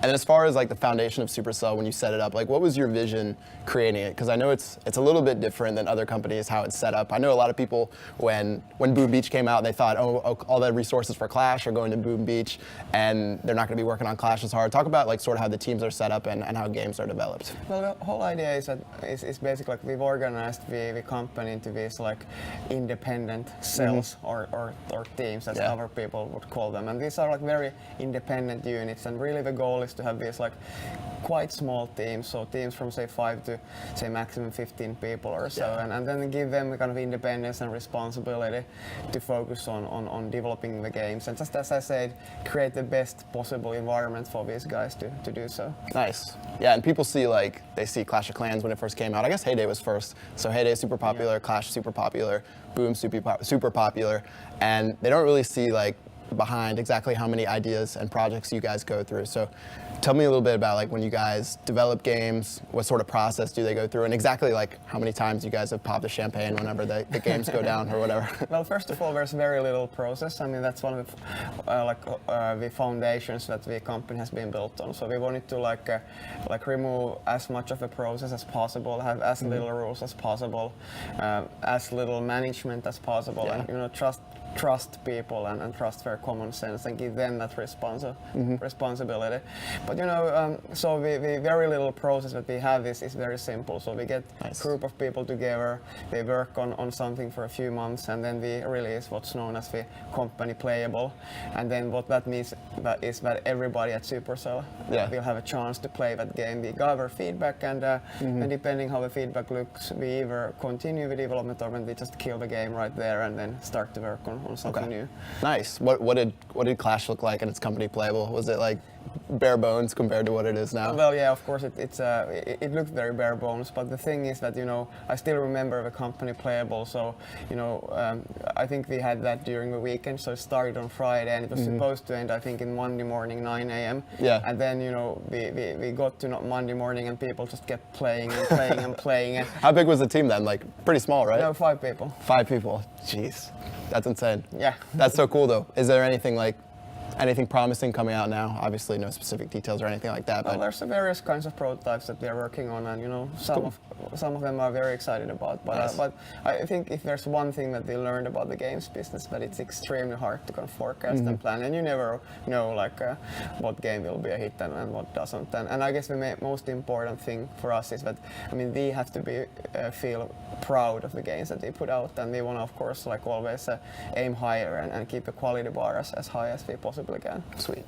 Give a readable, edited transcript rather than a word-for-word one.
And then as far as like the foundation of Supercell, when you set it up, like what was your vision creating it? Because I know it's a little bit different than other companies, how it's set up. I know a lot of people, when Boom Beach came out, they thought, oh, all the resources for Clash are going to Boom Beach, and they're not going to be working on Clash as hard. Talk about like sort of how the teams are set up and how games are developed. Well, the whole idea is that is basically like we've organized the company into these like independent cells or teams, as other people would call them, and these are like very independent units. And really, the goal is to have these like quite small teams, so teams from say 5 to say maximum 15 people or so, and then give them the kind of independence and responsibility to focus on developing the games, and just as I said, create the best possible environment for these guys to do so. Nice. Yeah, and people see they see Clash of Clans when it first came out. I guess Heyday was first, so Heyday super popular, Clash super popular, Boom super popular, and they don't really see like behind exactly how many ideas and projects you guys go through. So tell me a little bit about like when you guys develop games, what sort of process do they go through, and exactly like how many times you guys have popped the champagne whenever the games go down or whatever. Well, first of all, there's very little process. I mean, that's one of the foundations that the company has been built on. So we wanted to like remove as much of a process as possible, have as little rules as possible, as little management as possible, and trust people and trust their common sense and give them that responsibility. But so the very little process that we have is very simple. So we get a group of people together, they work on something for a few months, and then we release what's known as the company playable. And then what that means is that everybody at Supercell will have a chance to play that game. We gather feedback, and depending how the feedback looks, we either continue the development or we just kill the game right there and then start to work on something new. Nice. What did Clash look like in its company playable? Was it like bare bones compared to what it is now? Well, yeah, of course it looked very bare bones, but the thing is that I still remember the company playable. So I think we had that during the weekend. So it started on Friday and it was supposed to end I think in Monday morning 9 a.m. Yeah. And then we got to Monday morning and people just kept playing and playing and playing. How big was the team then? Like pretty small, right? No, 5 people. 5 people. Jeez, that's insane. Yeah. That's so cool though. Is there anything promising coming out now? Obviously no specific details or anything like that. Well, but there's various kinds of prototypes that we are working on, and some of them are very excited about. But but I think if there's one thing that we learned about the games business, that it's extremely hard to kind of forecast and plan, and you never know what game will be a hit and what doesn't. And I guess the most important thing for us is that we have to feel proud of the games that we put out, and we want to of course always aim higher and keep the quality bar as high as we possibly can. Sweet.